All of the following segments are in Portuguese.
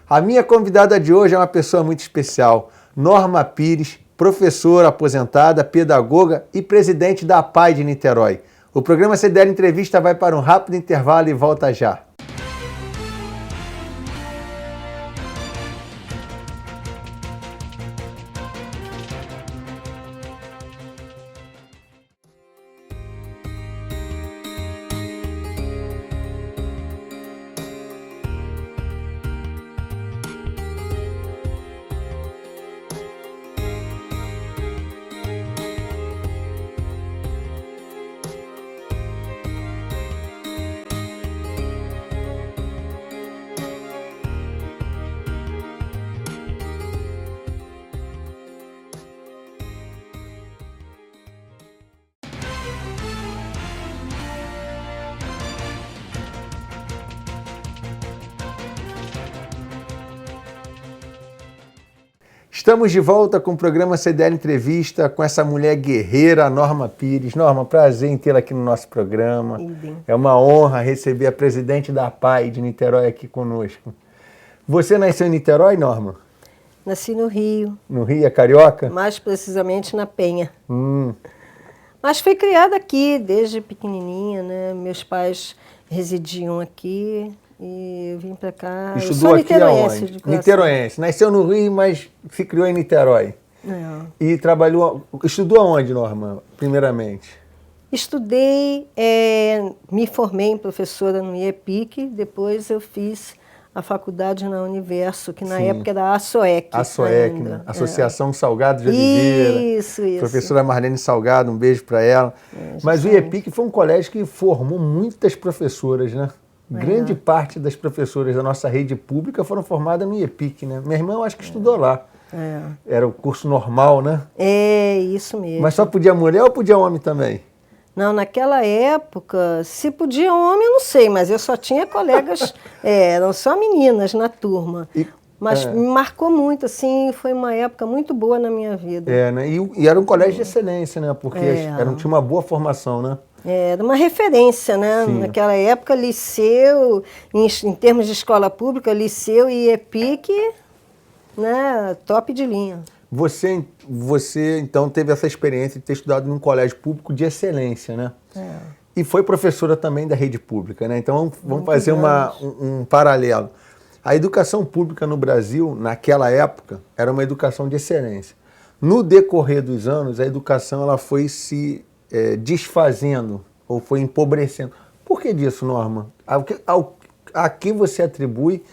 A minha convidada de hoje é uma pessoa muito especial, Norma Pires, professora aposentada, pedagoga e presidente da APAE de Niterói. O programa CDL Entrevista vai para um rápido intervalo e volta já. Estamos de volta com o programa CDL Entrevista com essa mulher guerreira, Norma Pires. Norma, prazer em tê-la aqui no nosso programa. É uma honra receber a presidente da APAE de Niterói aqui conosco. Você nasceu em Niterói, Norma? Nasci no Rio. No Rio, é carioca? Mais precisamente na Penha. Mas fui criada aqui desde pequenininha, né? Meus pais residiam aqui. E eu vim para cá. Estudou aqui aonde? Niteroense. Nasceu no Rio, mas se criou em Niterói. E trabalhou. Estudou aonde, Norma, primeiramente? Estudei, me formei em professora no IEPIC, depois eu fiz a faculdade na Universo, que na época era a ASOEC. ASOEC, né? Associação Salgado de Oliveira. Isso. Professora Marlene Salgado, um beijo para ela. Mas o IEPIC foi um colégio que formou muitas professoras, né? Grande parte das professoras da nossa rede pública foram formadas no IEPIC, né? Minha irmã, eu acho que estudou lá. Era o curso normal, né? É, isso mesmo. Mas só podia mulher ou podia homem também? Não, naquela época, se podia homem, eu não sei, mas eu só tinha colegas, eram só meninas na turma. Mas me marcou muito, assim, foi uma época muito boa na minha vida. Né? E era um colégio de excelência, né? Porque tinha uma boa formação, né? Era uma referência, né? Sim. Naquela época, liceu, em termos de escola pública, liceu e IEPIC, né? Top de linha. Você, então, teve essa experiência de ter estudado num colégio público de excelência, né? E foi professora também da rede pública, né? Então, vamos fazer um paralelo. A educação pública no Brasil, naquela época, era uma educação de excelência. No decorrer dos anos, a educação ela foi se desfazendo ou foi empobrecendo. Por que disso, Norma? A que você atribui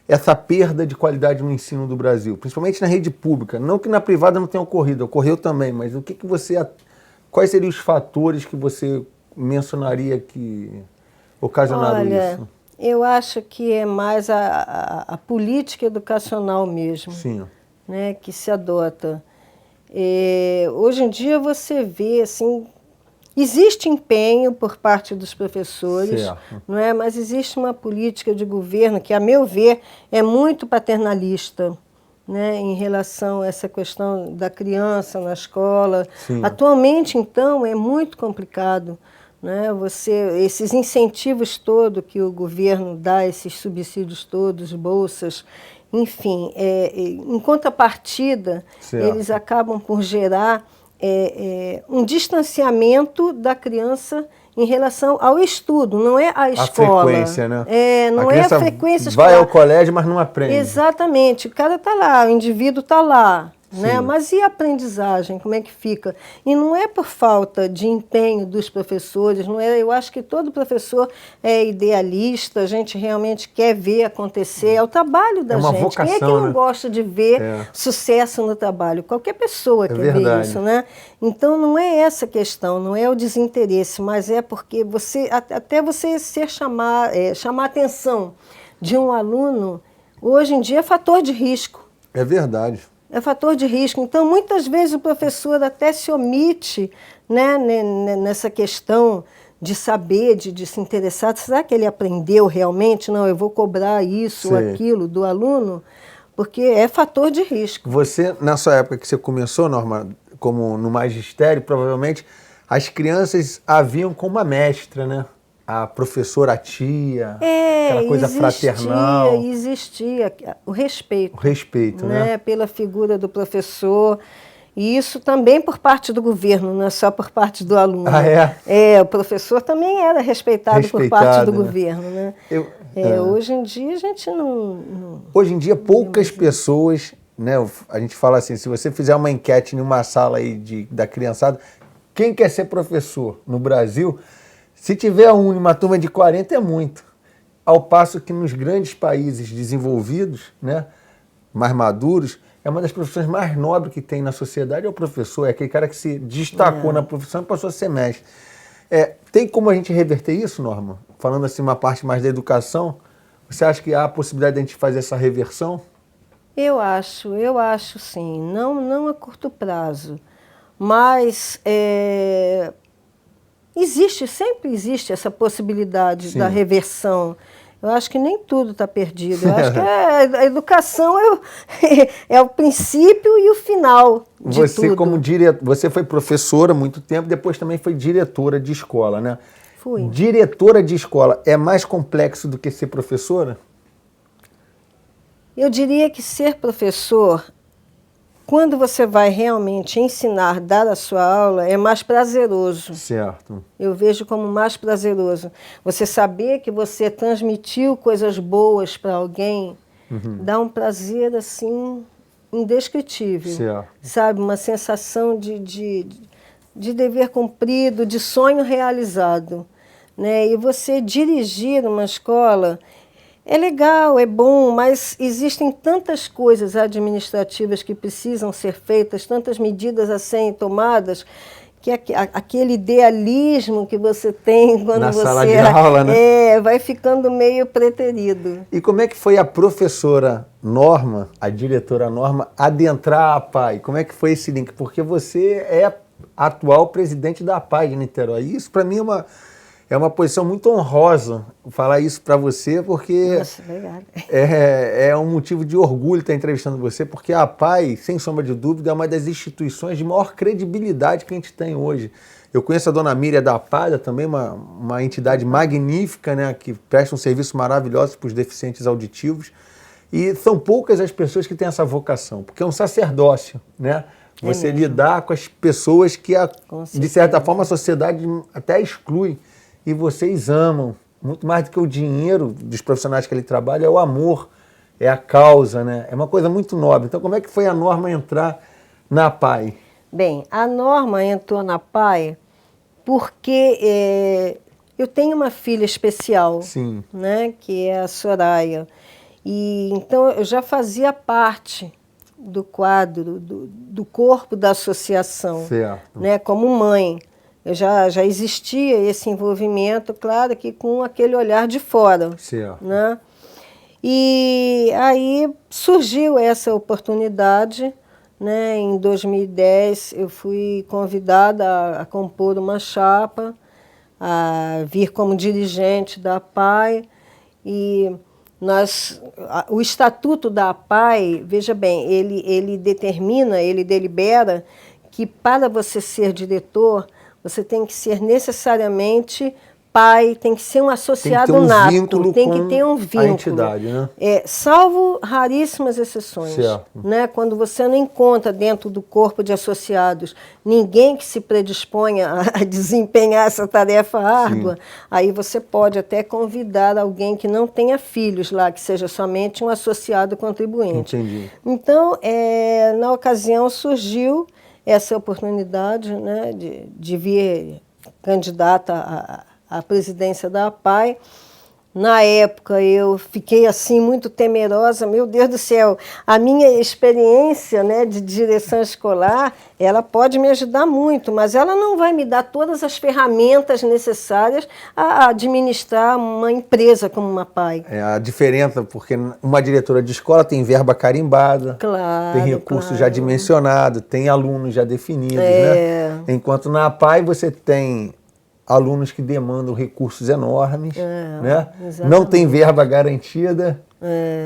essa perda de qualidade no ensino do Brasil, principalmente na rede pública? Não que na privada não tenha ocorrido, ocorreu também, mas quais seriam os fatores que você mencionaria que ocasionaram isso? Eu acho que é mais a política educacional mesmo, né, que se adota. Hoje em dia você vê, assim, existe empenho por parte dos professores, não é? Mas existe uma política de governo que, a meu ver, é muito paternalista, né, em relação a essa questão da criança na escola. Atualmente, então, é muito complicado, né? Esses incentivos todos que o governo dá, esses subsídios todos, bolsas, enfim, em contrapartida, eles acabam por gerar um distanciamento da criança em relação ao estudo, não é a escola. A frequência, né? Não é a frequência escolar. Vai ao colégio, mas não aprende. Exatamente. O cara está lá, o indivíduo está lá. Né? Mas e a aprendizagem, como é que fica? E não é por falta de empenho dos professores, não é? Eu acho que todo professor é idealista, a gente realmente quer ver acontecer, é o trabalho da gente. Vocação, quem é que não gosta de ver sucesso no trabalho? Qualquer pessoa quer ver isso, né? Então não é essa questão, não é o desinteresse, mas é porque até você chamar a atenção de um aluno, hoje em dia é fator de risco. É verdade. É fator de risco. Então, muitas vezes o professor até se omite, né, nessa questão de saber, de se interessar. Será que ele aprendeu realmente? Não, eu vou cobrar isso ou aquilo do aluno, porque é fator de risco. Você, na sua época que você começou, Norma, como no magistério, provavelmente as crianças a viam como uma mestra, né? a professora, a tia, aquela coisa fraternal. Existia o respeito. O respeito, né? Pela figura do professor. E isso também por parte do governo, não é só por parte do aluno. Ah, é? O professor também era respeitado por parte do governo, né? Hoje em dia a gente não... Hoje em dia poucas pessoas, né? A gente fala assim, se você fizer uma enquete em uma sala aí da criançada, quem quer ser professor no Brasil, se tiver uma turma de 40 é muito. Ao passo que nos grandes países desenvolvidos, né, mais maduros, é uma das profissões mais nobres que tem na sociedade, é o professor, é aquele cara que se destacou na profissão e passou a ser mestre. Tem como a gente reverter isso, Norma? Falando assim, uma parte mais da educação, você acha que há a possibilidade de a gente fazer essa reversão? Eu acho sim, não a curto prazo, mas sempre existe essa possibilidade da reversão. Eu acho que nem tudo está perdido. Eu acho que a educação é o princípio e o final de tudo. Você foi professora há muito tempo, depois também foi diretora de escola, né? Fui. Diretora de escola é mais complexo do que ser professora? Eu diria que ser professor, quando você vai realmente ensinar, dar a sua aula, é mais prazeroso. Certo. Eu vejo como mais prazeroso. Você saber que você transmitiu coisas boas para alguém, dá um prazer, assim, indescritível. Certo. Sabe, uma sensação de dever cumprido, de sonho realizado. Né? E você dirigir uma escola... É legal, é bom, mas existem tantas coisas administrativas que precisam ser feitas, tantas medidas a serem tomadas, que aquele idealismo que você tem quando na você sala de aula, né? Vai ficando meio preterido. E como é que foi a professora Norma, a diretora Norma, adentrar a APAE? Como é que foi esse link? Porque você é atual presidente da APAE de Niterói. Isso, para mim, é uma posição muito honrosa falar isso para você, porque Nossa, legal. É um motivo de orgulho estar entrevistando você, porque a APAE, sem sombra de dúvida, é uma das instituições de maior credibilidade que a gente tem hoje. Eu conheço a dona Miriam da APAE, também uma entidade magnífica, né, que presta um serviço maravilhoso para os deficientes auditivos. E são poucas as pessoas que têm essa vocação, porque é um sacerdócio, né? Você lidar com as pessoas que, de certa forma, a sociedade até exclui. E vocês amam, muito mais do que o dinheiro dos profissionais que ele trabalha, é o amor, é a causa, né? É uma coisa muito nobre. Então, como é que foi a Norma entrar na APAE? Bem, a Norma entrou na APAE porque eu tenho uma filha especial, né, que é a Soraya. E, então, eu já fazia parte do quadro, do corpo da associação, né, como mãe. Já existia esse envolvimento, claro que com aquele olhar de fora. Né? E aí surgiu essa oportunidade, né? Em 2010 eu fui convidada a compor uma chapa, a vir como dirigente da APAE, e o estatuto da APAE, veja bem, ele delibera que para você ser diretor, você tem que ser necessariamente pai, tem que ser um associado nato, tem que ter um vínculo. A entidade, né? Salvo raríssimas exceções. Né? Quando você não encontra dentro do corpo de associados ninguém que se predisponha a desempenhar essa tarefa árdua, aí você pode até convidar alguém que não tenha filhos lá, que seja somente um associado contribuinte. Entendi. Então, na ocasião surgiu essa oportunidade, né, de vir candidata à presidência da APAE. Na época eu fiquei assim muito temerosa, meu Deus do céu, a minha experiência, né, de direção escolar, ela pode me ajudar muito, mas ela não vai me dar todas as ferramentas necessárias a administrar uma empresa como uma APAE. A diferença, porque uma diretora de escola tem verba carimbada, tem recurso já dimensionado, tem alunos já definidos, né? Enquanto na APAE você tem alunos que demandam recursos enormes, né? Não tem verba garantida,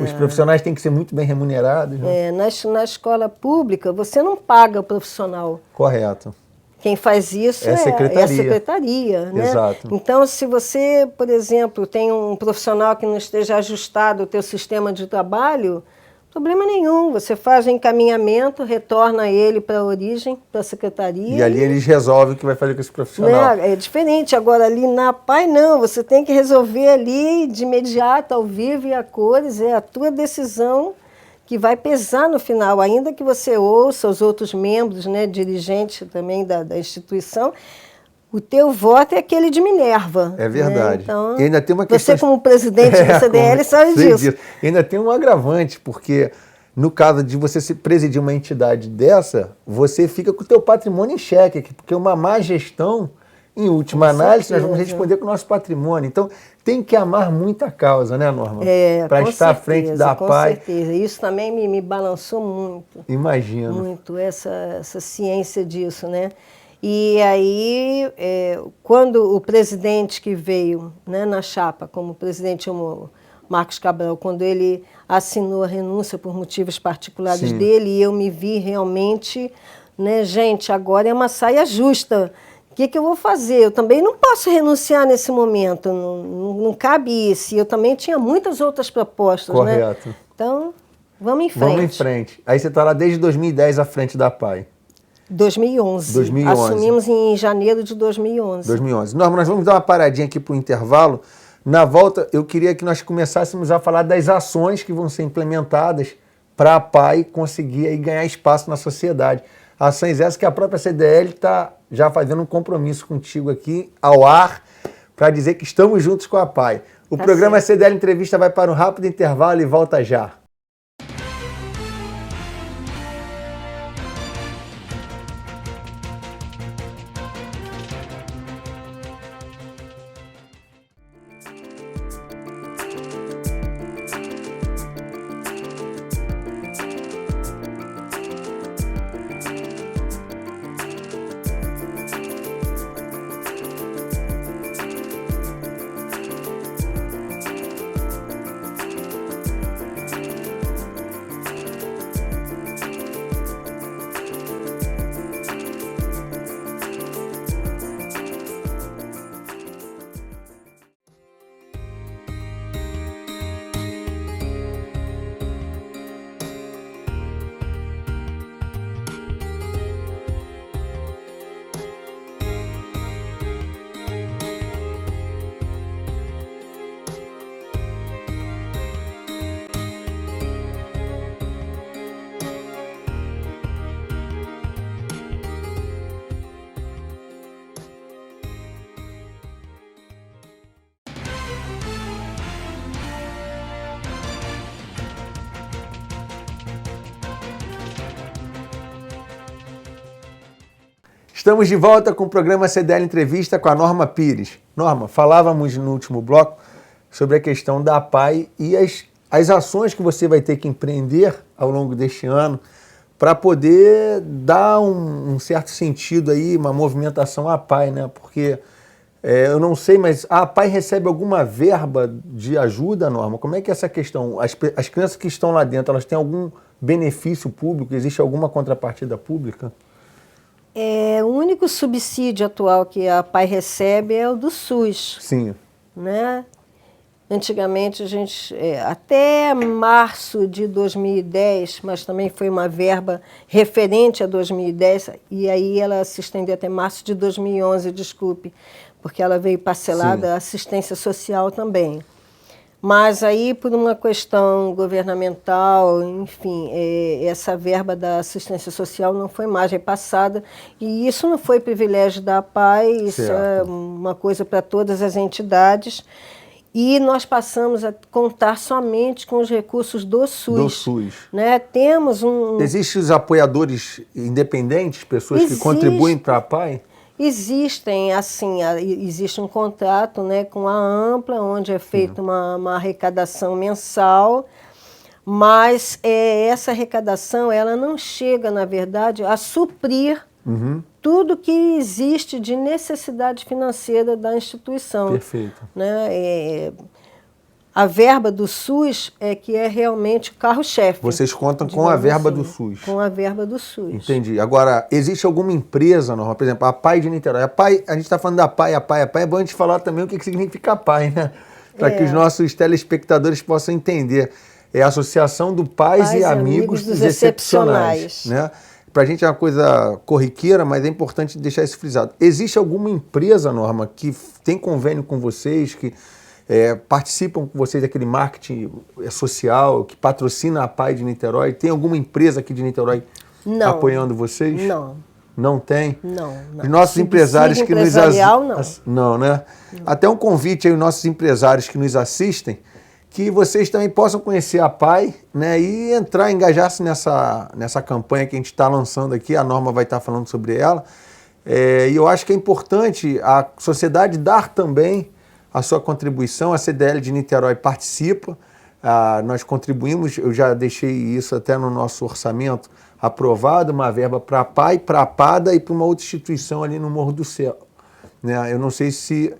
os profissionais têm que ser muito bem remunerados. Né? Na escola pública, você não paga o profissional. Correto. Quem faz isso é a secretaria. É a secretaria, né? Exato. Então, se você, por exemplo, tem um profissional que não esteja ajustado ao teu sistema de trabalho, problema nenhum. Você faz o encaminhamento, retorna ele para a origem, para a secretaria. E ali eles resolvem o que vai fazer com esse profissional. Né? É diferente. Agora, ali na APAE, não. Você tem que resolver ali de imediato, ao vivo e a cores. É a tua decisão que vai pesar no final, ainda que você ouça os outros membros, né, dirigentes também da instituição, o teu voto é aquele de Minerva. É verdade. Né? Então, e ainda tem uma questão... Você, como presidente do CDL, sabe disso. E ainda tem um agravante, porque no caso de você se presidir uma entidade dessa, você fica com o teu patrimônio em xeque, porque uma má gestão, em última análise, nós vamos responder com o nosso patrimônio. Então, tem que amar muito a causa, né, Norma? Para estar à frente da APAE. Com certeza. Isso também me balançou muito. Imagino. Muito, essa ciência disso, né? E aí, quando o presidente que veio, né, na chapa, como presidente o Marcos Cabral, quando ele assinou a renúncia por motivos particulares dele, e eu me vi realmente, né, gente, agora é uma saia justa. O que eu vou fazer? Eu também não posso renunciar nesse momento, não cabe isso. E eu também tinha muitas outras propostas. Correto. Né? Então, vamos em frente. Vamos em frente. Aí você está lá desde 2010 à frente da APAE. 2011. 2011. Assumimos em janeiro de 2011. 2011. Norma, nós vamos dar uma paradinha aqui para o intervalo. Na volta, eu queria que nós começássemos a falar das ações que vão ser implementadas para a APAE conseguir aí ganhar espaço na sociedade. Ações essas que a própria CDL está já fazendo um compromisso contigo aqui ao ar para dizer que estamos juntos com a APAE. O programa CDL Entrevista vai para um rápido intervalo e volta já. Estamos de volta com o programa CDL Entrevista com a Norma Pires. Norma, falávamos no último bloco sobre a questão da APAE e as ações que você vai ter que empreender ao longo deste ano para poder dar um certo sentido aí, uma movimentação à APAE, né? Porque eu não sei, mas a APAE recebe alguma verba de ajuda, Norma? Como é que é essa questão? As crianças que estão lá dentro, elas têm algum benefício público? Existe alguma contrapartida pública? O único subsídio atual que a APAE recebe é o do SUS. Sim. Né? Antigamente, a gente, até março de 2010, mas também foi uma verba referente a 2010, e aí ela se estendeu até março de 2011, desculpe, porque ela veio parcelada a assistência social também. Mas aí, por uma questão governamental, enfim, essa verba da assistência social não foi mais repassada. E isso não foi privilégio da APAE, isso é uma coisa para todas as entidades. E nós passamos a contar somente com os recursos do SUS. Do SUS. Né? Temos Existem os apoiadores independentes, pessoas que contribuem para a APAE? Existem, assim, existe um contrato, né, com a Ampla, onde é feita uma arrecadação mensal, mas essa arrecadação ela não chega, na verdade, a suprir tudo que existe de necessidade financeira da instituição. Perfeito. Né? A verba do SUS é que é realmente o carro-chefe. Vocês contam com a verba do SUS. Com a verba do SUS. Entendi. Agora, existe alguma empresa, Norma, por exemplo, a PAI de Niterói. A gente está falando da PAI, é bom a gente falar também o que significa a PAI, né? Para que os nossos telespectadores possam entender. É a Associação do Pais e Amigos dos Excepcionais. Né? Para a gente é uma coisa corriqueira, mas é importante deixar isso frisado. Existe alguma empresa, Norma, que tem convênio com vocês, que participam com vocês daquele marketing social, que patrocina a PAI de Niterói? Tem alguma empresa aqui de Niterói apoiando vocês? Não. Não tem? Não. Os nossos empresários que nos assistem... Não, né? Não. Até um convite aí aos nossos empresários que nos assistem, que vocês também possam conhecer a PAI, né, e engajar-se nessa campanha que a gente está lançando aqui. A Norma vai estar falando sobre ela. E eu acho que é importante a sociedade dar também a sua contribuição. A CDL de Niterói participa, nós contribuímos, eu já deixei isso até no nosso orçamento aprovado, uma verba para a PAI, para a PADA e para uma outra instituição ali no Morro do Céu. Né? Eu não sei se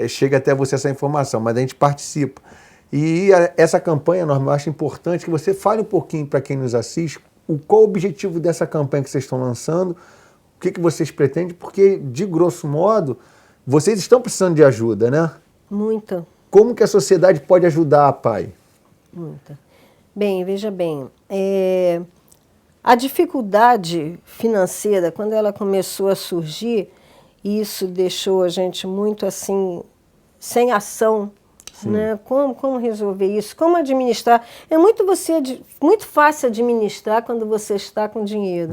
chega até você essa informação, mas a gente participa. E essa campanha, Norma, eu acho importante que você fale um pouquinho para quem nos assiste qual o objetivo dessa campanha que vocês estão lançando, o que vocês pretendem, porque, de grosso modo, vocês estão precisando de ajuda, né? Muita. Como que a sociedade pode ajudar a PAI? Muita. Bem, veja bem, a dificuldade financeira, quando ela começou a surgir, isso deixou a gente muito assim, sem ação. Né? Como resolver isso? Como administrar? É muito fácil administrar quando você está com dinheiro.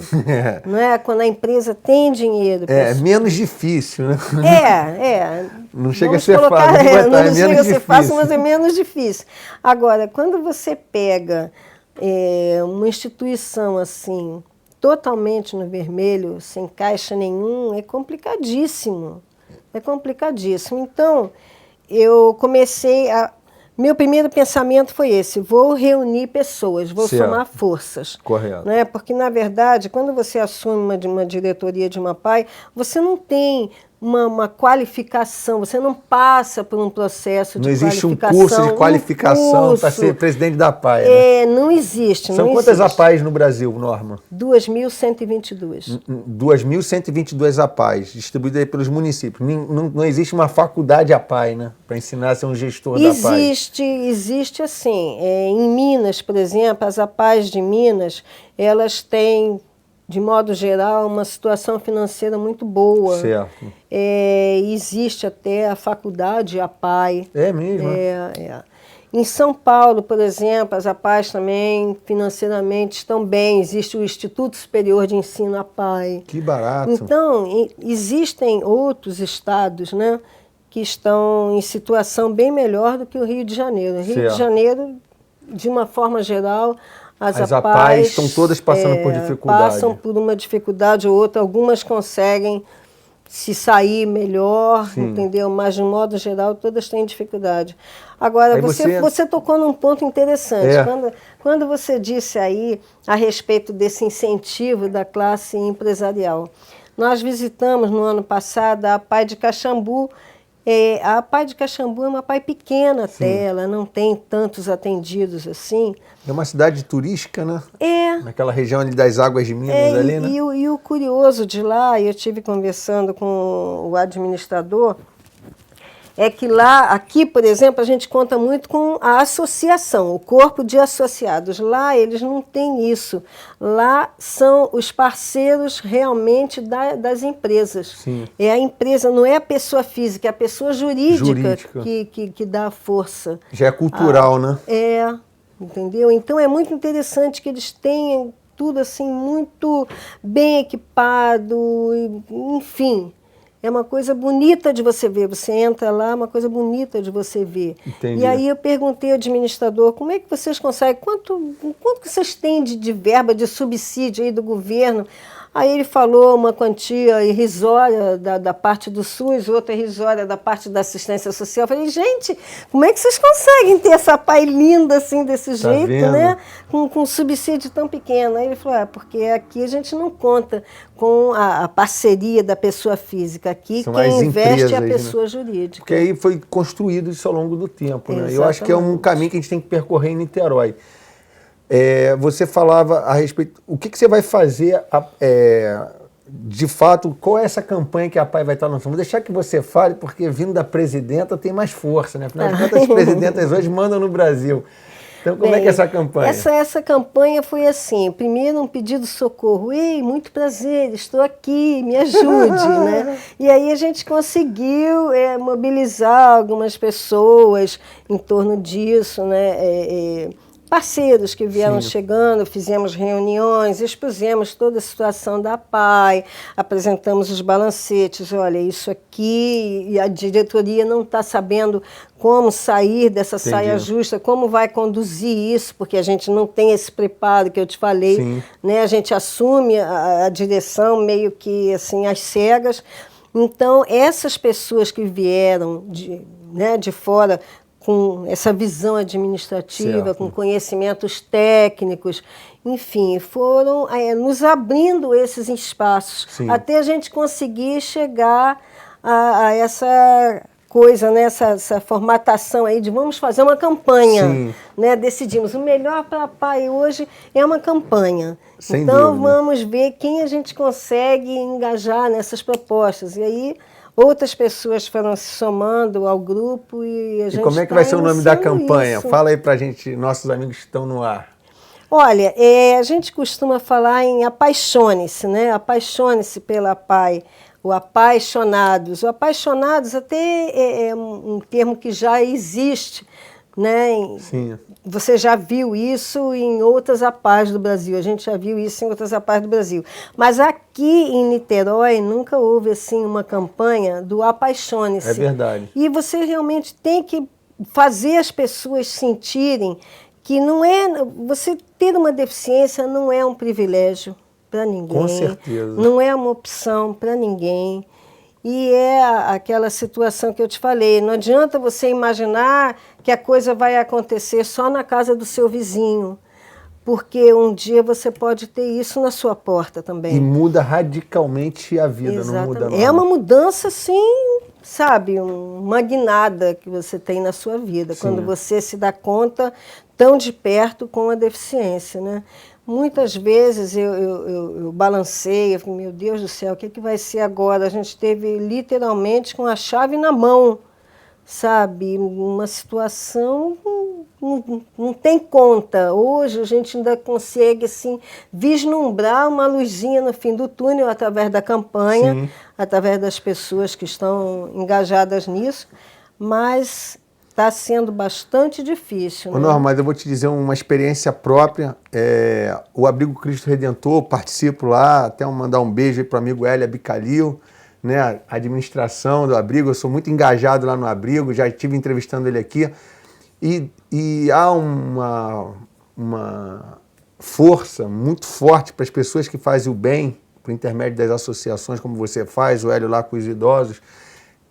Não é? Quando a empresa tem dinheiro. É menos difícil, né? Não chega a ser fácil. Não chega a ser fácil, mas é menos difícil. Agora, quando você pega uma instituição assim, totalmente no vermelho, sem caixa nenhum, é complicadíssimo. Então, eu comecei meu primeiro pensamento foi esse: vou reunir pessoas, vou somar forças. Correto. Né? Porque, na verdade, quando você assume uma diretoria de uma PAI, você não tem uma qualificação, você não passa por um processo de qualificação. Não existe um curso de qualificação para ser presidente da PAI. Né? Não existe. São quantas APAIs no Brasil, Norma? 2.122. 2.122 APAIs, distribuídas aí pelos municípios. Não existe uma faculdade APAI, né? Para ensinar a ser um gestor da PAI. Existe assim. Em Minas, por exemplo, as APAIs de Minas, elas têm, de modo geral, uma situação financeira muito boa. Certo. Existe até a faculdade APAI. É mesmo? Em São Paulo, por exemplo, as APAIs também financeiramente estão bem. Existe o Instituto Superior de Ensino APAI. Que barato. Então, existem outros estados, né, que estão em situação bem melhor do que o Rio de Janeiro. O Rio de Janeiro, de uma forma geral, as APAIs estão todas passando por dificuldade. Passam por uma dificuldade ou outra. Algumas conseguem se sair melhor, entendeu? Mas, de um modo geral, todas têm dificuldade. Agora, você tocou num ponto interessante. Quando você disse aí a respeito desse incentivo da classe empresarial. Nós visitamos, no ano passado, a PAI de Caxambu. A PAI de Caxambu é uma PAI pequena até, ela não tem tantos atendidos assim. É uma cidade turística, né? Naquela região ali das Águas de Minas ali, né? E o curioso de lá, eu estive conversando com o administrador, é que aqui, por exemplo, a gente conta muito com a associação, o corpo de associados. Lá eles não têm isso. Lá são os parceiros realmente das empresas. Sim. É a empresa, não é a pessoa física, é a pessoa jurídica. Que dá força. Já é cultural, né? Entendeu? Então é muito interessante que eles tenham tudo assim muito bem equipado, enfim. É uma coisa bonita de você ver. Você entra lá, é uma coisa bonita de você ver. Entendi. E aí eu perguntei ao administrador, como é que vocês conseguem, quanto que vocês têm de verba, de subsídio aí do governo? Aí ele falou uma quantia irrisória da parte do SUS, outra irrisória da parte da assistência social. Eu falei, gente, como é que vocês conseguem ter essa PAI linda assim, desse jeito, vendo? né? Com um subsídio tão pequeno. Aí ele falou, porque aqui a gente não conta com a parceria da pessoa física. Aqui quem investe é a pessoa jurídica. Porque aí foi construído isso ao longo do tempo, né? Eu acho que é um caminho que a gente tem que percorrer em Niterói. Você falava a respeito... O que você vai fazer, de fato, qual é essa campanha que a PAI vai estar lançando? Vou deixar que você fale, porque vindo da presidenta tem mais força, né? Afinal de contas, as presidentas hoje mandam no Brasil. Então, como é que é essa campanha? Essa campanha foi assim, primeiro um pedido de socorro. Ei, muito prazer, estou aqui, me ajude, né? E aí a gente conseguiu mobilizar algumas pessoas em torno disso, né? Parceiros que vieram chegando, fizemos reuniões, expusemos toda a situação da PAI, apresentamos os balancetes, olha, isso aqui, e a diretoria não está sabendo como sair dessa saia justa, como vai conduzir isso, porque a gente não tem esse preparo que eu te falei, né? A gente assume a direção meio que assim, às cegas. Então, essas pessoas que vieram de fora, com essa visão administrativa, com conhecimentos técnicos, enfim, foram nos abrindo esses espaços, até a gente conseguir chegar a essa coisa, né, essa formatação aí de vamos fazer uma campanha. Né? Decidimos, o melhor para a PAI hoje é uma campanha. Então vamos ver quem a gente consegue engajar nessas propostas. E aí outras pessoas foram se somando ao grupo e a gente. E como é que vai ser o nome da campanha? Fala aí pra gente, nossos amigos que estão no ar. Olha, a gente costuma falar em apaixone-se, né? Apaixone-se pela PAI, o apaixonados. O apaixonados até é um termo que já existe, né? Você já viu isso em outras APAIs do Brasil, a gente já viu isso em outras APAIs do Brasil. Mas aqui em Niterói nunca houve assim uma campanha do apaixone-se. É verdade. E você realmente tem que fazer as pessoas sentirem que não é... Você ter uma deficiência não é um privilégio para ninguém. Com certeza. Não é uma opção para ninguém. E é aquela situação que eu te falei, não adianta você imaginar que a coisa vai acontecer só na casa do seu vizinho, porque um dia você pode ter isso na sua porta também. E muda radicalmente a vida, não muda nada. É uma mudança, sim, sabe, uma guinada que você tem na sua vida, quando você se dá conta tão de perto com a deficiência, né? Muitas vezes eu balancei, eu falei, meu Deus do céu, o que vai ser agora? A gente esteve literalmente com a chave na mão, sabe? Uma situação não tem conta. Hoje a gente ainda consegue assim, vislumbrar uma luzinha no fim do túnel através da campanha, através das pessoas que estão engajadas nisso, mas está sendo bastante difícil. Né? Norma, mas eu vou te dizer uma experiência própria. O Abrigo Cristo Redentor, participo lá, até mandar um beijo aí para o amigo Hélio Abicalil, né? A administração do Abrigo, eu sou muito engajado lá no Abrigo, já estive entrevistando ele aqui. E há uma força muito forte para as pessoas que fazem o bem, por intermédio das associações, como você faz, o Hélio lá com os idosos.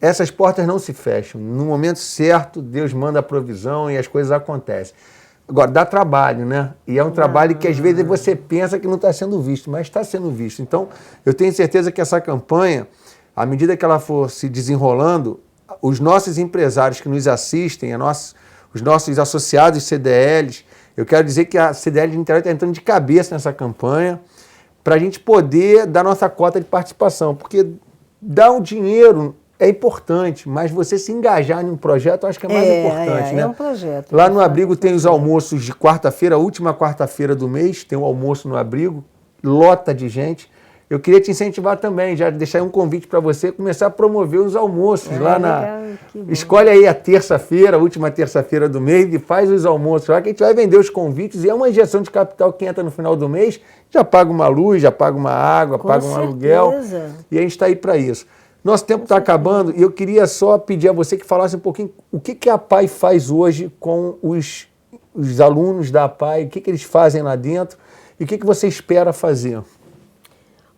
Essas portas não se fecham. No momento certo, Deus manda a provisão e as coisas acontecem. Agora, dá trabalho, né? E é um trabalho que às vezes você pensa que não está sendo visto, mas está sendo visto. Então, eu tenho certeza que essa campanha, à medida que ela for se desenrolando, os nossos empresários que nos assistem, os nossos associados CDLs, eu quero dizer que a CDL de Niterói está entrando de cabeça nessa campanha para a gente poder dar nossa cota de participação, porque dar o dinheiro é importante, mas você se engajar em um projeto eu acho que é mais importante, né? É um projeto. Lá no Abrigo tem os almoços de quarta-feira, a última quarta-feira do mês, tem o almoço no Abrigo, lota de gente. Eu queria te incentivar também, já deixar um convite para você começar a promover os almoços lá na... Escolhe aí a terça-feira, a última terça-feira do mês e faz os almoços lá, que a gente vai vender os convites e é uma injeção de capital que entra no final do mês, já paga uma luz, já paga uma água, paga um aluguel e a gente está aí para isso. Nosso tempo está acabando e eu queria só pedir a você que falasse um pouquinho o que a PAI faz hoje com os alunos da PAI, o que eles fazem lá dentro e o que você espera fazer.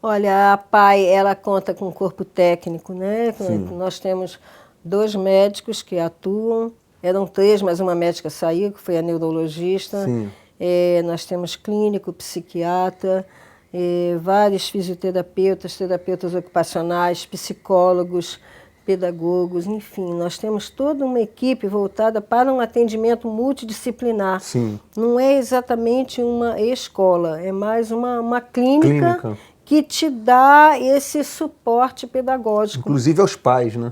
Olha, a PAI, ela conta com corpo técnico, né? Sim. Nós temos 2 médicos que atuam, eram 3, mas uma médica saiu, que foi a neurologista. Sim. Nós temos clínico, psiquiatra, vários fisioterapeutas, terapeutas ocupacionais, psicólogos, pedagogos, enfim, nós temos toda uma equipe voltada para um atendimento multidisciplinar. Sim. Não é exatamente uma escola, é mais uma clínica que te dá esse suporte pedagógico. Inclusive aos pais, né?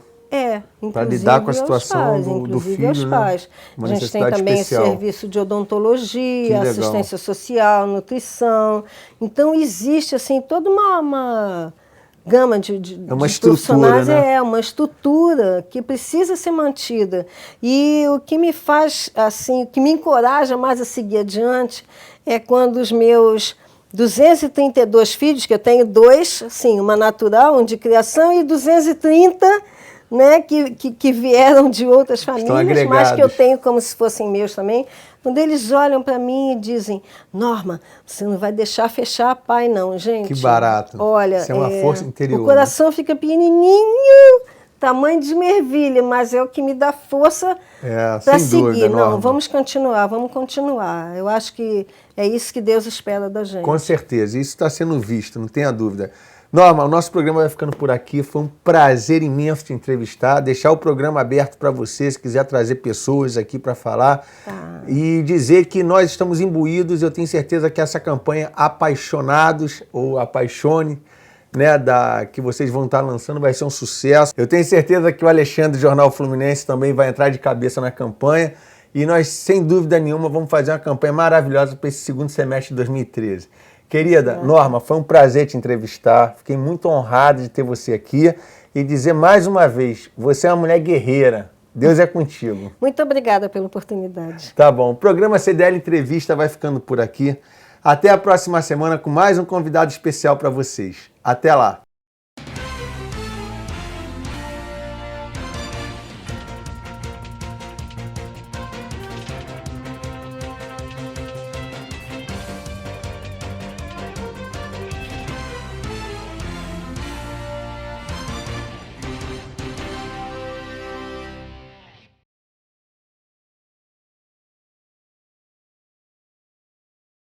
Para lidar com a situação do filho, aos pais. Né? A gente tem também especial. Serviço de odontologia, assistência social, nutrição. Então existe assim toda uma gama de uma estrutura, né? Uma estrutura que precisa ser mantida. E o que me faz assim, o que me encoraja mais a seguir adiante é quando os meus 232 filhos, que eu tenho 2, assim, uma natural, um de criação, e 230, né, que vieram de outras famílias, mas que eu tenho como se fossem meus também. Quando eles olham para mim e dizem, Norma, você não vai deixar fechar a PAI não, gente. Que barato. Olha, isso é uma força interior. O coração, né, fica pequenininho, tamanho de esmervilha, mas é o que me dá força para seguir. Dúvida, não, vamos continuar. Eu acho que é isso que Deus espera da gente. Com certeza, isso está sendo visto, não tenha dúvida. Norma, o nosso programa vai ficando por aqui. Foi um prazer imenso te entrevistar, deixar o programa aberto para você, se quiser trazer pessoas aqui para falar. E dizer que nós estamos imbuídos, eu tenho certeza que essa campanha Apaixonados, ou Apaixone, né, que vocês vão estar lançando, vai ser um sucesso. Eu tenho certeza que o Alexandre do Jornal Fluminense também vai entrar de cabeça na campanha. E nós, sem dúvida nenhuma, vamos fazer uma campanha maravilhosa para esse segundo semestre de 2013. Querida Norma, foi um prazer te entrevistar, fiquei muito honrado de ter você aqui e dizer mais uma vez, você é uma mulher guerreira, Deus é contigo. Muito obrigada pela oportunidade. Tá bom, o programa CDL Entrevista vai ficando por aqui. Até a próxima semana com mais um convidado especial para vocês. Até lá!